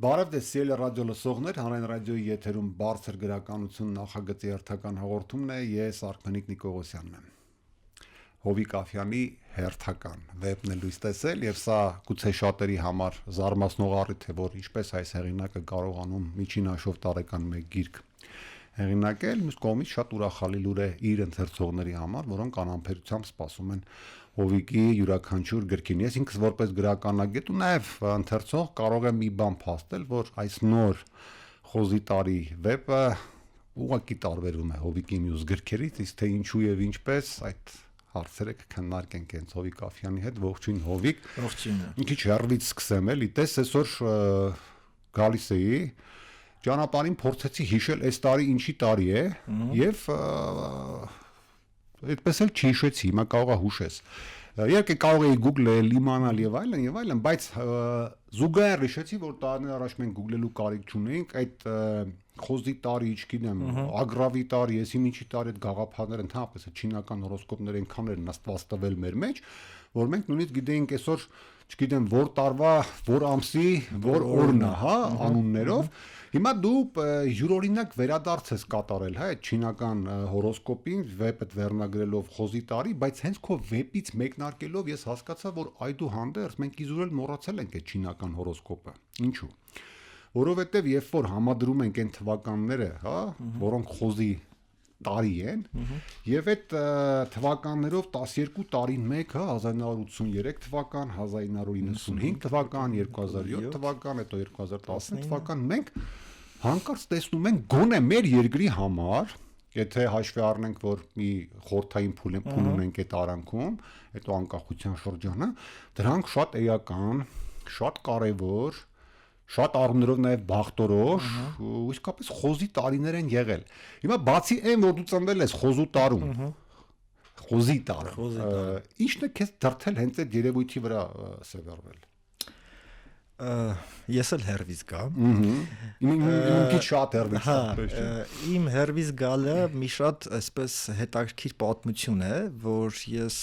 Բարև ձեզ, սիրելի ռադիո լսողներ, հանրային ռադիոյի եթերում բարձր գրականություն նախագծի հերթական հաղորդումն է, ես Արքմենիկ Նիկողոսյանն եմ։ Հովիկ Աֆյանի հերթական վեպն է լույս տեսել, եւ սա գուցե շատերի համար զարմացնող առիթ է, որ ինչպես այս հեղինակը կարողանում միջին հաշվով տարեկան մեկ գիրք հեղինակել, մյուս կողմից շատ ուրախալի լուր է իր ընթերցողների համար, որոնք անհամբերությամբ սպասում են Հովիկի յուրաքանչյուր գրքին։ Ես ինքս որպես գրականագետ ու նաև ընթերցող կարող եմ մի բան փաստել, որ այս նոր խոզի տարի վեպը ուղղակի տարբերվում է Հովիկի մյուս գրքերից, իսկ թե ինչու եւ ինչպես այդ հարցերը կքննարկենք հենց Հովիկ Աֆյանի հետ։ Ողջույն Հովիկ։ Ողջույն։ Մի քիչ հեռվից սկսեմ էլի, տես այսօր գալիս էի ճանապարհին փորձեցի հիշել այս տարի ինչի տարի է եւ այդպես էլ չհիշեցի, հիմա կարող է հուշես։ Իհարկե կարող էի Google-ել իմանալ եւ այլն, բայց զուգահեռ հիշեցի, որ տարիներ առաջ մենք Google-ելու կարիք չունեինք, այդ խոզի տարի, չգիտեմ, ագրավի տարի, եսի ինչի տարի այդ գաղափարները ընդհանրապես չինական հորոսկոպները այնքան են նստված տվել մեր մեջ, որ մենք նույնիսկ գիտեինք այսօր, չգիտեմ, որ տարվա, որ ամսի, որ օրն է, հա, անուններով։ Հիմա դու յուրօրինակ վերադարձ ես կատարել, հա, այդ չինական հորոսկոպին, վեպը վերնագրելով խոզի տարի, բայց հենց քո վեպից մեկնարկելով ես հասկացա, որ այդուհանդերձ մենք իզուր մոռացել ենք այդ չինական հորոսկոպը։ Ինչու՞։ Որովհետև երբ որ համադրում ենք այն թվականները, հա, որոնք խոզի տարի են, եւ այդ թվականներով 12 տարին մեկ, հա, 1983 թվական, 1995 թվական, 2007 թվական, հետո 2010 թվական, մենք հանկարծ տեսնում ենք գոնե մեր երկրի համար, եթե հաշվի առնենք, որ մի խորհրդային փուլ ունենք այդ արանքում, հետո անկախության շրջանը, դրանք շատ էական, շատ կարևոր, շատ առումներով նաև բախտորոշ ու իսկապես խոզի տարիներ են եղել։ Հիմա բացի այն, որ դու ծնվել ես խոզու տարում, խոզի տարը, ի՞նչն է քեզ դրթել հենց այդ երևույթի վրա սևեռվել։ Ես էլ հերվից գամ։ Ինքիդ շատ հերվից գամ։ Իմ հերվից գալը մի շատ այսպես հետաքրքիր պատմություն է, որ ես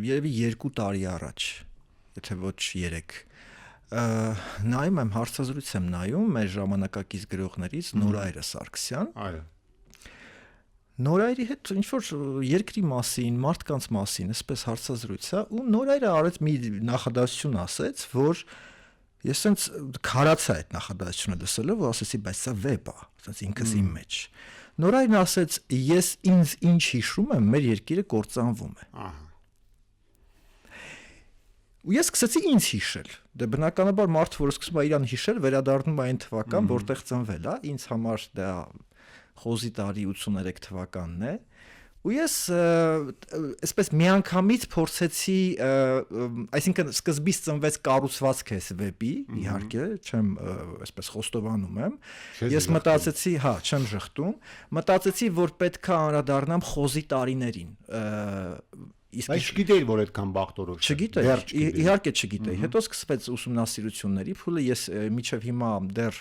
երևի 2 տարի առաջ, եթե ոչ 3 նայում եմ հարցազրույց եմ նայում մեր ժամանակակից գրողներից Նորայրը Սարգսյան։ Այո։ Նորայրի հետ ինչ որ երկրի մասին, մարդկանց մասին, այսպես հարցազրույց է, ու Նորայրը արեց մի նախադասություն ասեց, որ ես sense քարացա այդ նախադասությունը լսելով ու ասեցի, բայց սա վեպ է, ասած ինքս իմ մեջ։ Նորայրն ասեց, ես ինձ ինչ հիշում եմ, մեր երկիրը կործանվում է։ Ահա։ Ու ես սկսեցի ինձ հիշել։ Դե բնականաբար մարդը, որ սկսում է իրան հիշել, վերադառնում է այն թվական, որտեղ ծնվել է, ինձ համար դա խոզի տարի 83 թվականն է։ Ու ես այսպես միանգամից փորձեցի, այսինքն սկզբից ծնվեց կառուցվածքը այս վեպի, իհարկե, չեմ այսպես խոստովանում եմ։ Ես մտածեցի, հա, չեմ ժխտում, մտածեցի, որ պետք է անդրադառնամ խոզի տարիներին։ Բայց չգիտեի, որ այդքան բախտորոշ է։ Չգիտեի, իհարկե չգիտեի։ Հետո սկսվեց ուսումնասիրությունների փուլը, ես մինչև հիմա դեռ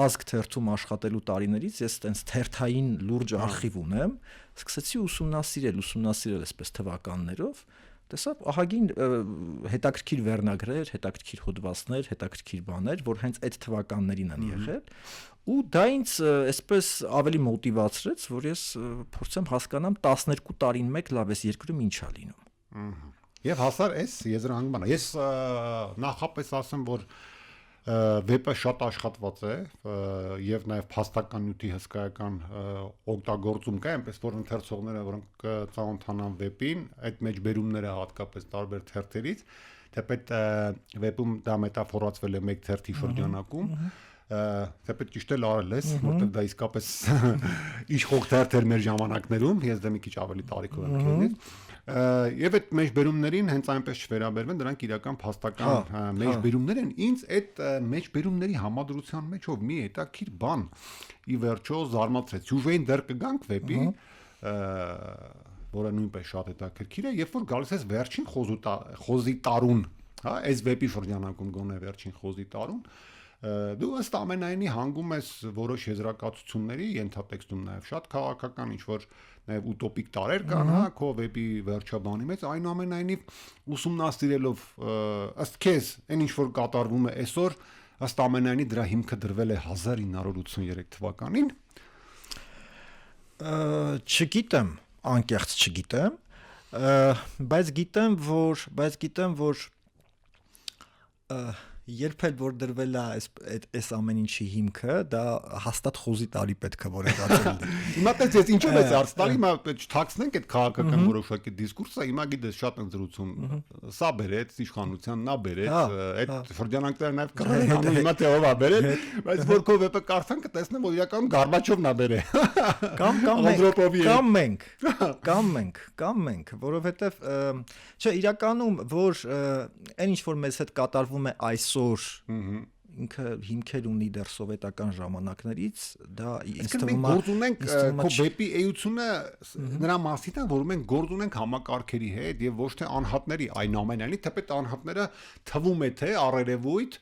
ազգ թերթում աշխատելու տարիներից ես տենց թերթային լուրջ արխիվ ունեմ, սկսեցի ուսումնասիրել այսպես թվականներով, տեսա ահագին հետաքրքիր վերնագրեր, հետաքրքիր հոդվածներ, հետաքրքիր բաներ, որ հենց այդ թվականներին են եղել, ու դա ինձ այսպես ավելի մոտիվացրեց, որ ես փորձեմ հասկանամ 12 տարին մեկ լավ էս երկրում ինչ է լինում։ Եվ հասար այս եզրահանգմանը։ Ես նախապես ասեմ, որ վեպը շատ աշխատված է եւ նաեւ փաստական նյութի հսկայական օգտագործում կա, այնպես որ ընթերցողները, որոնք ծանոթանան վեպին, այդ մեջբերումները հատկապես տարբեր թերթերից, թեպետ վեպում դա մետաֆորացվել է մեկ թերթի շրջանակում, թեպետ ճիշտ էլ արել ես, որտեղ դա իսկապես իշխող թերթ էր մեր ժամանակներում, ես դա մի քիչ ավելի տարիքով եմ քեզնից։ Եվ այդ մեջբերումներին հենց այնպես չվերաբերվեն, դրանք իրական փաստական մեջբերումներ են։ Ինձ այդ մեջբերումների համադրության մեջով մի հետաքրքիր բան ի վերջո զարմացրեց։ Սյուժեին դեռ կգանք վեպի, որը նույնպես շատ հետաքրքիր է, երբ որ գալիս ես վերջին խոզի տարուն, հա, այս վեպի շրջանակում գոնե վերջին խոզի տարուն, դու ըստ ամենայնի հանգում ես որոշ եզրակացությունների, ենթատեքստում նաև շատ քաղաքական ինչ որ նաև ուտոպիկ տարեր կան, հա, քո վեպի վերջաբանի մեջ, այնուամենայնիվ ուսումնասիրելով ըստ քեզ այն ինչ որ կատարվում է այսօր, ըստ ամենայնի դրա հիմքը դրվել է 1983 թվականին։ Չգիտեմ, անկեղծ չգիտեմ, բայց գիտեմ, որ երբ էլ որ դրվել է այս ամեն ինչի հիմքը, դա հաստատ խոզի տարի պետք է որ եղածել։ Հիմա տես ես ինչով ես արծ տալի, հիմա չթաքցնենք այդ քաղաքական որոշակի դիսկուրսը, հիմա գիտես շատ ընտրություն սա բերեց իշխանության, նա բերեց, այդ շրջանակները նաև կռան անում հիմա թե ով է բերել, բայց որ քո վեպը կարդան կտեսնեմ որ իրականում Գարբաչովն է բերել։ Կամ մենք, որովհետև չէ, իրականում որ այն ինչ որ մեզ հետ կատարվում է այսօր, ինքը հիմքեր ունի դեռ սովետական ժամանակներից, դա ինձ թվում է գործ ունենք քո վեպի էությունը նրա մասին է, որ մենք գործ ունենք համակարգերի հետ եւ ոչ թե անհատների, այնուամենայնիվ թեպետ անհատները թվում է թե առերևույթ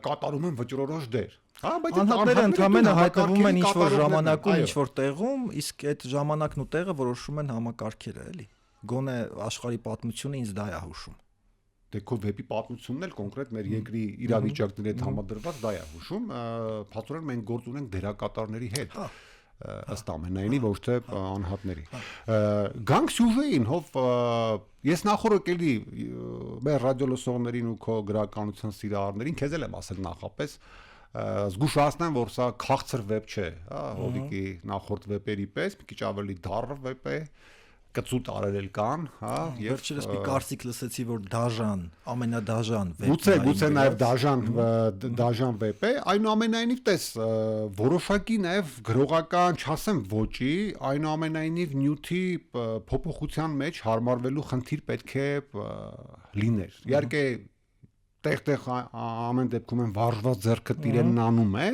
կատարում են վճռորոշ դեր։ Հա, բայց անհատները ընդհանրապես հայտնվում են ինչ-որ ժամանակում, ինչ-որ տեղում, իսկ այդ ժամանակն ու տեղը որոշում են համակարգերը, էլի։ Գոնե աշխարհի պատմությունը ինձ դա է հուշում։ Դե քո վեպի պատմությունն էլ կոնկրետ մեր երկրի իրավիճակների հետ համադրված դա է հուշում, փաստորեն մենք գործ ունենք դերակատարների հետ, ըստ ամենայնի ոչ թե անհատների։ Գանք սյուժեին, հով ես նախորդ էլի մեր ռադիոլսողներին ու քո գրականության սիրահարներին քեզ էլ եմ ասել նախապես զգուշացնեմ, որ սա քաղցր վեպ չէ, հա, Հովիկի նախորդ վեպերի պես, մի քիչ ավելի դառը վեպ է, կծուտ արել կան, հա, եւ վերջերս մի կարծիք լսեցի, որ դաժան, ամենադաժան վեպն է։ Գուցե նաեւ դաժան վեպ է, այնուամենայնիվ տես որոշակի նաեւ գրողական, չասեմ ոճի, այնուամենայնիվ նյութի փոփոխության մեջ հարմարվելու խնդիր պետք է լիներ։ Իհարկե տեղ ամեն դեպքում են վարժված ձեռքը տիրենն անում է,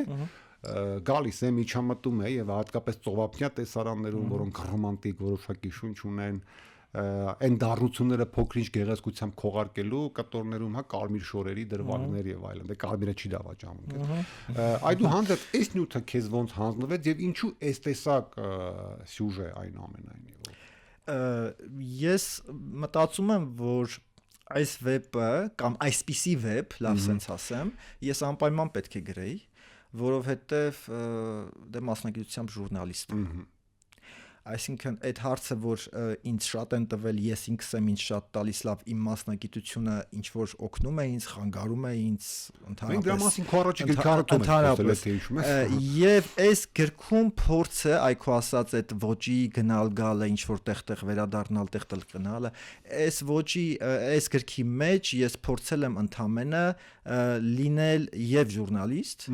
գալիս է միջամտում է եւ հատկապես ծովափնյա տեսարաններում, որոնք ռոմանտիկ որոշակի շունչ ունեն, այն դառնությունները փոքրինչ գեղեցկությամբ քողարկելու կտորներում, հա, կարմիր շորերի դրվագներ եւ այլն, դե կարմիրը չի դավաճանում։ Այդուհանդերձ այս նյութը քեզ ոնց հանձնվեց եւ ինչու այս տեսակ սյուժե այնուամենայնիվ։ Ես մտածում եմ, որ այս վեպը կամ այսպիսի վեպ, լավ sense ասեմ, ես անպայման պետք է գրեի, որովհետև դե մասնագիտությամբ ժուրնալիստ եմ։ Այսինքն այդ հարցը, որ ինձ շատ են տվել, ես ինքս եմ ինձ շատ տալիս, լավ, իմ մասնագիտությունը ինչ որ օգնում է ինձ, խանգարում է ինձ ընդհանրապես։ Մենք դրա մասին քո առաջի գրքարում եւ այս գրքում փորձը, այ քո ասած այդ ոճի գնալ գալը, ինչ որ տեղ-տեղ վերադառնալ, տեղ-տեղ գնալը, այս ոճի, այս գրքի մեջ ես փորձել եմ ընդամենը լինել եւ ժուրնալիստ,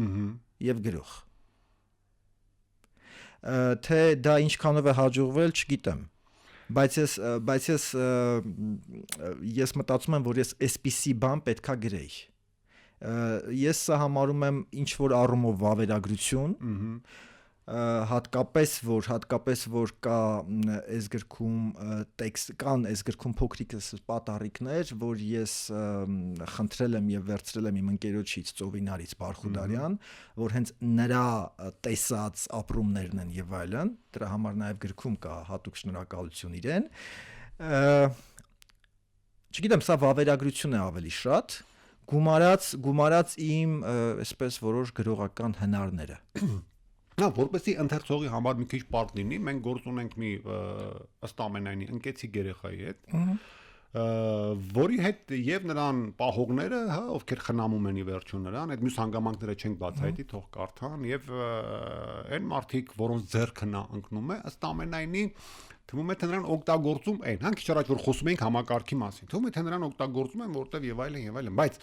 եւ գրող։ Թե դա ինչքանով է հաջողվել, չգիտեմ, բայց ես մտածում եմ, որ ես այսպիսի բան պետքա գրեի։ Ես սա համարում եմ ինչ որ առումով վավերագրություն, հատկապես որ կա այս գրքում տեքստ, կան այս գրքում փոքրիկ պատառիկներ, որ ես խնդրել եմ եւ վերցրել եմ իմ ընկերոջից Ծովինարից Բարխուդարյան, որ հենց նրա տեսած ապրումներն են եւ այլն, դրա համար նաեւ գրքում կա հատուկ շնորհակալություն իրեն։ Չգիտեմ, սա վավերագրություն է ավելի շատ, գումարած իմ այսպես որոշ գրողական հնարները։ Նա որպեսի ընթերցողի համար մի քիչ պարտ լինի, մենք գործ ունենք մի ըստ ամենայնի ընկեցիկ երեխայի հետ, որի հետ եւ նրան պահողները, հա, ովքեր խնամում են ի վերջո նրան, այդ մյուս հանգամանքները չենք բացահայտի, թող կարդան եւ այն մարդիկ, որոնց ձեռքը նա ընկնում է, ըստ ամենայնի թվում է թե նրան օգտագործում են, հա, քիչ առաջ որ խոսում էինք համակարգի մասին, թվում է թե նրան օգտագործում են, որտեվ եւ այլն, բայց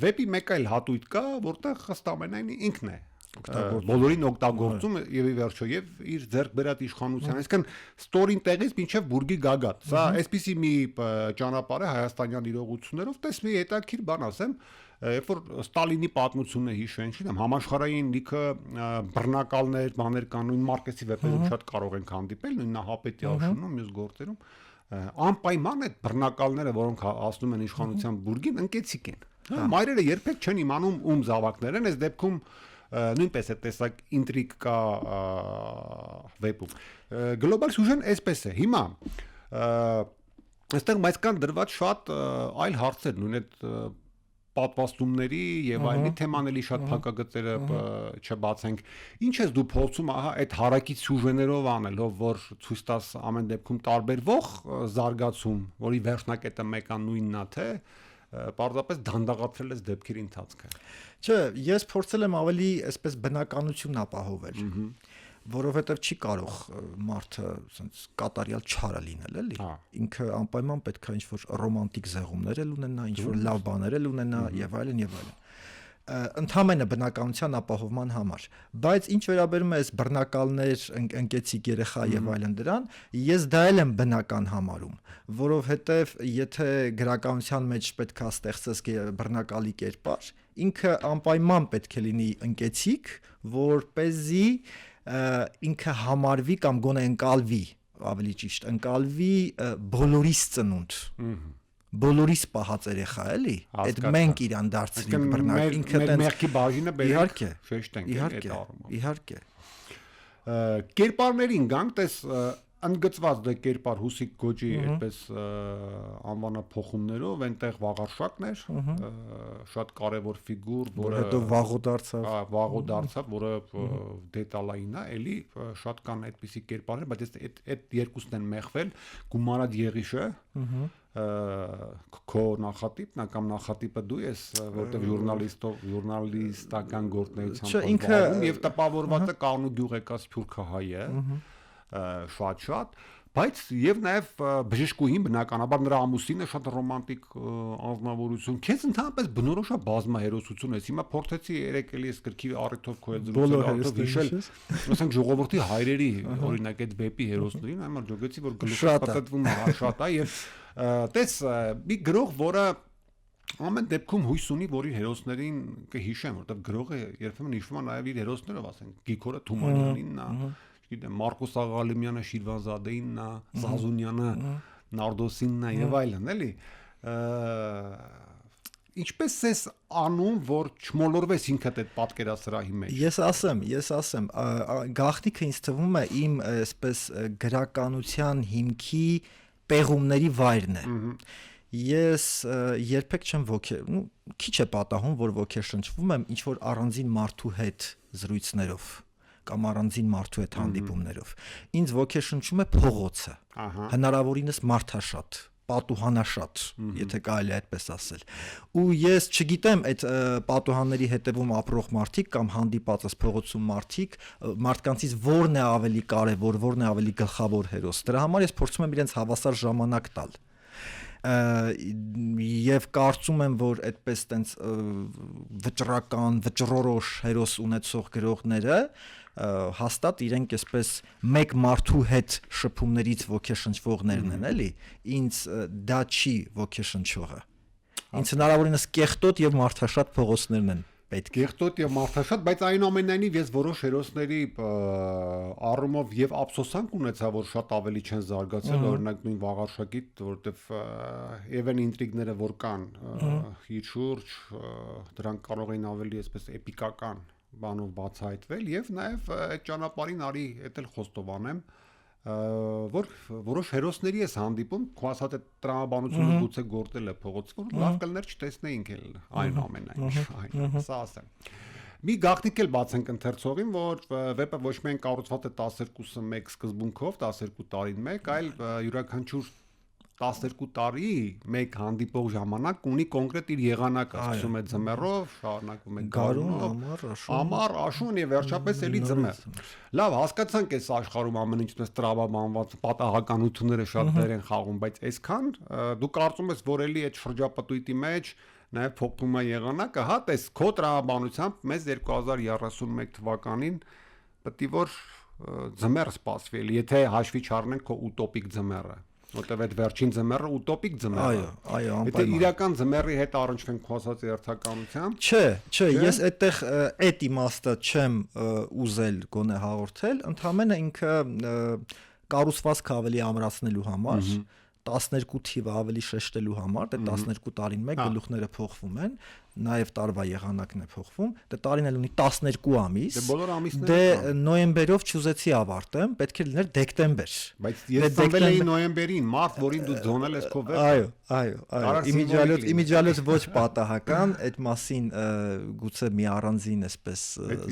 վեպի մեկ այլ հատույթ կա, որտեղ ըստ ամենայնի ինքն է բոլորին օգտագործում եւ ի վերջո եւ իր ձեռք բերած իշխանության, այսինքն ստորին տեղից մինչեւ բուրգի գագաթ։ Սա այսպիսի մի ճանապարհ է հայաստանյան իրողություններով, տես մի հետաքրքիր բան ասեմ, երբ որ Ստալինի պատմությունը հիշեն, չգիտեմ, համաշխարհային լիքը բռնակալներ, բաներ կան, նույն Մարկեսի վեպերում շատ կարող ենք հանդիպել, նույն Նահապետի աշունում, մյուս գործերում, անպայման այդ բռնակալները, որոնք հասնում են իշխանության բուրգին, ընկեցիկ են։ Մայրերը երբեք չեն իմանում ում զավակներ են, այս դեպքում նույնպես է տեսակ ինտրիգ կա վեպում։ Գլոբալ սյուժեն այսպես է։ Հիմա այստեղ բայց կան դրված շատ այլ հարցեր, նույն այդ պատվաստումների եւ այլնի թեման էլի շատ փակագծերը չբացենք։ Ինչ ես դու փորձում ահա այդ հարակից սյուժեներով անելով, որ ցույց տաս ամեն դեպքում տարբերվող զարգացում, որի վերջնակետը մեկան նույնն է, թե պարզապես դանդաղացրել ես դեպքերի ընթացքը։ Չէ, ես փորձել եմ ավելի այսպես բնականություն ապահովել, որովհետև չի կարող մարդը ասենց կատարյալ չարը լինել, էլի։ Ինքը անպայման պետք է ինչ-որ ռոմանտիկ զեղումներ էլ ունենա, ինչ-որ լավ բաներ էլ ունենա եւ այլն եւ այլն։ Ընդհանրապես բնականության ապահովման համար, բայց ինչ վերաբերում է այս բռնակալներ, ընկեցիկ երեխա եւ այլն դրան, ես դա էլ եմ բնական համարում, որովհետեւ եթե գրականության մեջ պետք է ստեղծես բռնակալի կերպար, ինքը անպայման պետք է լինի ընկեցիկ, որպեսզի ինքը համարվի կամ գոնե ընկալվի, ավելի ճիշտ, ընկալվի բոլորիս ծնունդ։ Բոլորիս պահած երեխա էլի, այդ մենք իրան դարձրինք բռնակ, ինքը տենց մեղքի բաժինը բերենք, շեշտենք այդ առումով։ Իհարկե։ Կերպարներին գանք, տես ընդգծված դե կերպար Հուսիկ Գոջի այդպես անվանափոխումներով այնտեղ Վաղարշակն էր, շատ կարևոր ֆիգուր, որը հետո Վաղո դարձավ, որը դետալային է, էլի շատ կան այդպիսի կերպարներ, բայց այդ երկուսն են մեղվել, Գումարադ Եղիշը, քո նախատիպն է կամ նախատիպը դու ես, որտեղ ժուրնալիստական գործունեությամբ զբաղվում եւ տպավորվածը Կանու գյուղեկա Սփյուռքահայ է, շատ, բայց եւ նաեւ բժշկուհին բնականաբար նրա ամուսինը շատ ռոմանտիկ անznավորություն, քեզ ընդհանրապես բնորոշ է բազմահերոսություն ես, հիմա փորձեցի երեք էլի այս գրքի առիթով քո հետ զրուցել, հիշել, ասենք ժողովրդի հայրերի, օրինակ այդ վեպի հերոսներին, այմար ջոգեցի, որ գլուխը պատտվում է, շատ է եւ տես մի գրող, որը ամեն դեպքում հույս ունի, որ իր հերոսներին կհիշեն, որտեղ գրողը երբեմն հիշում է նաեւ իր հերոսները, ասենք Գիգորը Թումանյանինն է, գիտեմ Մարկոս Աղալիմյանը Շիրվանզադեինն է, Զազունյանը Նարդոսինն է եւ այլն, էլի։ Ինչպես ես անում, որ չմոլորվես ինքդ այդ պատկերասրահի մեջ։ Ես ասեմ, գաղտնիքը ինձ թվում է իմ այսպես գրականության հիմքի պեղումների վայրն է։ Ես երբեք չեմ քիչ է պատահում, որ ոգեշնչվում եմ ինչ որ առանձին մարդու հետ զրույցներով կամ առանձին մարդու հետ հանդիպումներով։ Ինձ ոգեշնչում է փողոցը, հնարավորինս մարդաշատ, պատուհանաշատ, եթե կարելի է այդպես ասել։ Ու ես չգիտեմ այդ պատուհանների հետևում ապրող մարդիկ կամ հանդիպածս փողոցում մարդկանցից որն է ավելի կարևոր, որն է ավելի գլխավոր հերոս։ Դրա համար ես փորձում եմ իրենց հավասար ժամանակ տալ։ Եվ կարծում եմ, որ այդպես տենց վճռական, վճռորոշ հերոս ունեցող գրողները հաստատ իրենք այսպես մեկ մարդու հետ շփումներից ոգեշնչվողներն են, էլի, ինձ դա չի ոգեշնչողը։ Ինձ հնարավորինս կեղտոտ եւ մարդաշատ փողոցներն են պետք։ Կեղտոտ եւ մարդաշատ, բայց այնուամենայնիվ ես որոշ հերոսների առումով եւ ափսոսանք ունեցա, որ շատ ավելի չեն զարգացել, օրինակ նույն Վաղարշակի, որովհետեւ even ինտրիգները որ կան իր շուրջ, դրանք կարող են ավելի այսպես էպիկական բանով բացահայտվել եւ նաեւ այդ ճանապարհին արի էդ էլ խոստովանեմ, որ որոշ հերոսների ես հանդիպում, քո ասած այդ տրամաբանությունը գուցե գործել է փողոցը, որ լավ կլներ չտեսնեինք էլ այնուամենայնիվ, սա ասեմ։ Մի գաղտնիք էլ բացենք ընթերցողին, որ վեպը ոչ միայն կառուցված է 12-ը մեկ սկզբունքով, 12 տարին մեկ, այլ յուրաքանչյուր 12 տարի մեկ հանդիպող ժամանակ ունի կոնկրետ իր եղանակը, սկսում է ձմեռով, շարունակվում է գարունով, ամառ, աշուն եւ վերջապես էլի ձմեռ։ Լավ, հասկացանք այս աշխարհում ամեն ինչ դες տրամաբանված պատահականությունները շատ դեր են խաղում, բայց այսքան դու կարծում ես, որ էլի այդ շրջապտույտի մեջ նաեւ փոխվում է եղանակը, հա, տես քո տրամաբանությամբ մեզ 2031 թվականին պետք է որ ձմեռ սպասվի, եթե հաշվի չառնենք քո ուտոպիկ ձմեռը։ Որտեւ այդ վերջին ձմեռը ուտոպիկ ձմեռ է։ Այո, անպայման։ Եթե իրական ձմեռի հետ առնչվենք քո ասած երթականությամբ։ Չէ, ես այդտեղ այդ իմաստը չեմ ուզել գոնե հաղորդել, ընդհանրապես ինքը կառուցվածքը ավելի ամրացնելու համար, 12 թիվը ավելի շեշտելու համար, դե 12 տարին մեկ գլուխները փոխվում են, նաև տարվա եղանակն է փոխվում, դե տարին էլ ունի 12 ամիս, Դե բոլոր ամիսները դե նոյեմբերով չուզեցի ավարտեմ, պետք է լիներ դեկտեմբեր։ Բայց ես ծնվել էի նոյեմբերին, մարտ, որին դու ձոնել ես քո վեպը։ Այո, իմիջիալոց ոչ պատահական, այդ մասին գուցե մի առանձին էսպես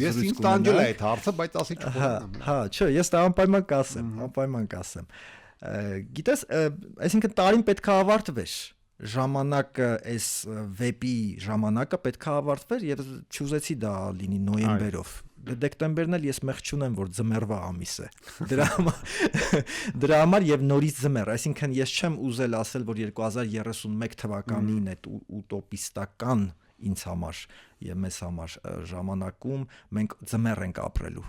Ես ինձ տանջել է այդ հարցը, բայց ասի չխորհրդամ։ Հա, չէ, ես դա անպայման կասեմ։ Գիտես, այսինքն տարին պետք է ավարտվեր։ Ժամանակը այս վեպի ժամանակը պետք է ավարտվեր եւ չուզեցի դա լինի նոյեմբերով։ Դեկտեմբերն էլ ես մեղ չունեմ, որ ձմեռվա ամիս է։ Դրա համար եւ նորից ձմեռ, այսինքն ես չեմ ուզել ասել, որ 2031 թվականին այդ ուտոպիստական ինձ համար եւ մեզ համար ժամանակում մենք ձմեռ ենք ապրելու։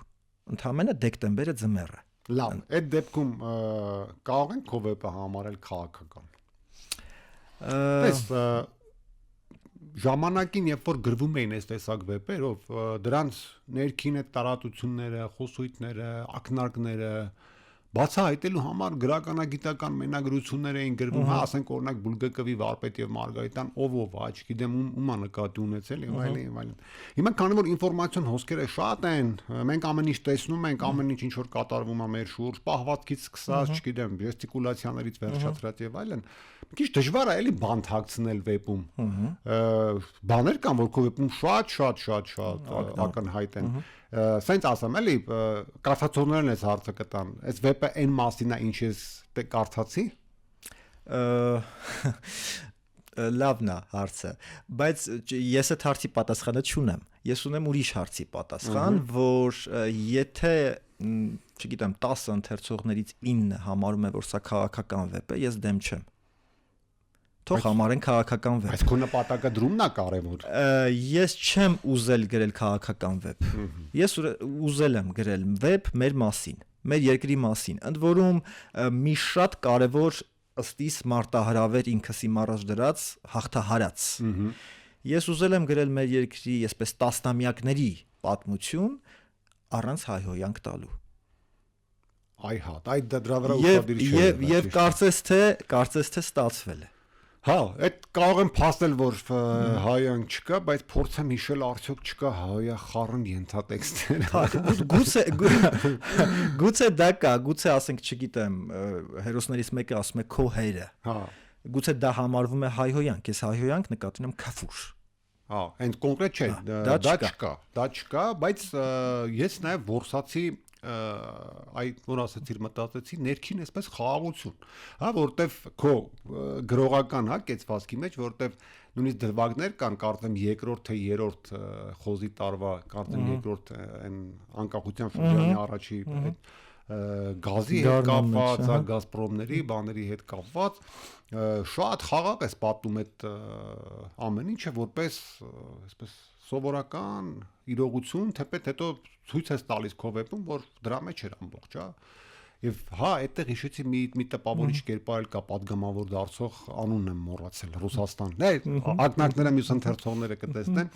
Ընդհանրապես դեկտեմբերը ձմեռ է։ Լավ, այդ դեպքում կարող ենք քո վեպը համարել քաղաքական։ Պես ժամանակին, երբ որ գրվում էին այս տեսակ վեպերով, դրանց ներքին այդ տարածությունները, խոսույթները, ակնարկները բացահայտելու համար գրականագիտական մենագրություններ էին գրվում, հա, ասենք օրինակ Բուլգակովի Վարպետ եւ Մարգարիտան ով, չգիտեմ ում նկատի ունեցել եւ այլն։ Հիմա քանի որ ինֆորմացիոն հոսքերը շատ են, մենք ամեն ինչ տեսնում ենք, ամեն ինչ որ կատարվում է մեր շուրջ, պահվածքից սկսած, չգիտեմ, ժեստիկուլյացիաներից վերջացրած եւ այլն։ Մի քիչ դժվար է էլի բան թաքցնել վեպում։ Բաներ կան, որ քո վեպում շատ ակնհայտ են։ Սենց ասեմ, էլի կարծացողներն էս հարցը կտան։ Այս վեպը այն մասին է, ինչ ես կարծացի։ Լավն է հարցը, բայց ես այդ հարցի պատասխանը չունեմ։ Ես ունեմ ուրիշ հարցի պատասխան, որ եթե, չգիտեմ, 10 ընթերցողներից 9 համարում է, որ սա քաղաքական վեպ է, ես դեմ չեմ։ Թող համարեն քաղաքական վեպ։ Բայց քո նպատակը դրումն է կարևոր։ Ես չեմ ուզել գրել քաղաքական վեպ։ Ես ուզել եմ գրել վեպ մեր մասին, մեր երկրի մասին։ Ընդ որում մի շատ կարևոր ըստիս մարտահրավեր ինքս իմ առաջ դրած հաղթահարած։ Ես ուզել եմ գրել մեր երկրի այսպես տասնամյակների պատմություն առանց հայհոյանք տալու։ Այ հա, այդ դրա վրա ուշադրություն։ Եվ կարծես թե ստացվել է։ Հա, այդ կարող եմ փաստել, որ հայոյանք չկա, բայց փորձեմ հիշել արդյոք չկա հայախառն ենթատեքստեր։ Գուցե դա կա, գուցե ասենք, չգիտեմ, հերոսներից մեկը ասում է քո հայրը։ Հա։ Գուցե դա համարվում է հայհոյանք, ես հայհոյանք նկատում եմ քաֆուր։ Հա, այն կոնկրետ չէ, դա չկա, բայց ես նաև որսացի այդ որ ասացիր մտածեցի ներքին այսպես խաղաղություն, հա, որտեվ քո գրողական, հա, կեցվածքի մեջ, որտեվ նույնիսկ դրվագներ կան, կարծեմ երկրորդ թե երրորդ խոզի տարվա, կարծեմ երկրորդ այն անկախության շրջանի առաջի գազի հետ կապված, Գազպրոմների, բաների հետ կապված, շատ խաղաղ է պատմում այդ ամեն ինչը որպես այսպես սովորական իրողություն, թեպետ հետո ցույց է տալիս քո վեպում, որ դրա մեջ էր ամբողջ, հա։ Եվ հա, այդտեղ հիշեցի մի տպավորիչ կերպար կա պատգամավոր դարձող անունն եմ մոռացել, Ռուսաստան։ Ակնարկները մյուս ընթերցողները կտեսնեն։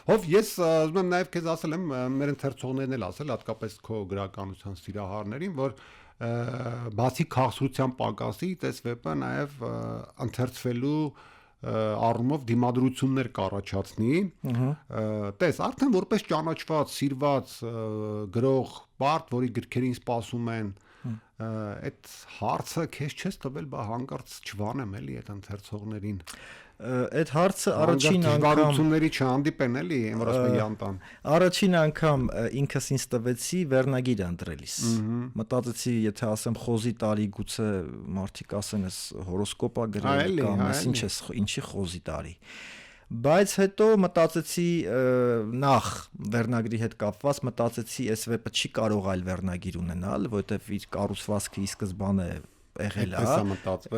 Հով ես ուզում եմ նաև քեզ ասել եմ, մեր ընթերցողներն էլ ասել, հատկապես քո գրականության սիրահարներին, որ բացի քաղցրության պակասի, այս վեպը նաև ընթերցվելու առումով դիմադրություններ կառաջացնի։ Տես, արդեն որպես ճանաչված, սիրված գրող, բարդ, որի գրքերին սպասում են, այդ հարցը քեզ չես տվել, բա հանկարծ չվանեմ էլի այդ ընթերցողներին։ Այդ հարցը առաջին անգամությունների չհանդիպեն էլի, որ ասում յանտան։ Առաջին անգամ ինքս ինձ տվեցի վերնագիր ընտրելիս։ Մտածեցի, եթե ասեմ խոզի տարի, գուցե մարդիկ ասեն, էս հորոսկոպա գրել կամ ինչի խոզի տարի։ Բայց հետո մտածեցի նախ վերնագրի հետ կապված մտածեցի, այս վեպը չի կարող այլ վերնագիր ունենալ, որովհետև իր կառուցվածքը ի սկզբանե եղել է,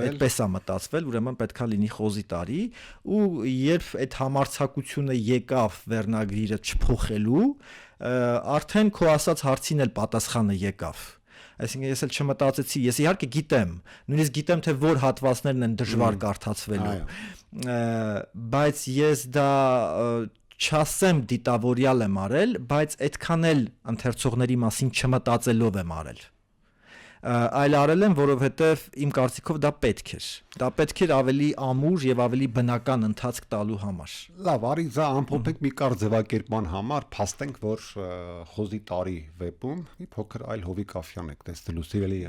այդպես է մտածվել, ուրեմն պետքա լինի խոզի տարի, ու երբ այդ համարձակությունը եկավ վերնագրիրը չփոխելու, արդեն քո ասած հարցին էլ պատասխանը եկավ։ Այսինքն ես էլ չմտածեցի, ես իհարկե գիտեմ, նույնիսկ գիտեմ, թե որ հատվածներն են դժվար կարդացվելու, բայց ես դա չասեմ դիտավորյալ եմ արել, բայց այդքան էլ ընթերցողների մասին չմտածելով եմ արել։ այլ արել եմ, որովհետև իմ կարծիքով դա պետք էր։ Դա պետք էր ավելի ամուր եւ ավելի բնական ընթացք տալու համար։ Լավ, արի դա ամփոփենք մի կար ձևակերպման համար, փաստենք, որ խոզի տարի վեպում մի փոքր այլ Հովիկ Աֆյան եք տեսնելու սիրելի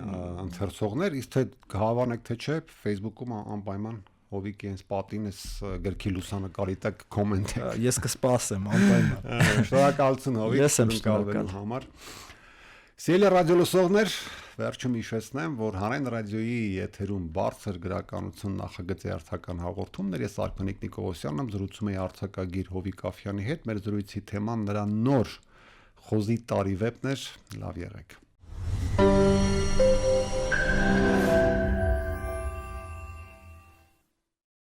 ընթերցողներ, իսկ թե հավանեք թե չէ, Facebook-ում անպայման Հովիկի հենց պատին էս գրքի լուսանկարի տակ կոմենտ եք։ Ես կսպասեմ անպայման։ Շնորհակալություն Հովիկ, Ես եմ շնորհակալ համար։ Սիրելի ռադիոլսողներ, վերջում հիշեցնեմ, որ Հանրային ռադիոյի եթերում բարձր գրականություն նախագծի արտական հաղորդումներ, ես Արփանիկ Նիկողոսյանն եմ, զրուցում եի արտակագիր Հովիկ Աֆյանի հետ, մեր զրույցի թեման նրա նոր խոզի տարի վեպն էր, լավ եղեք։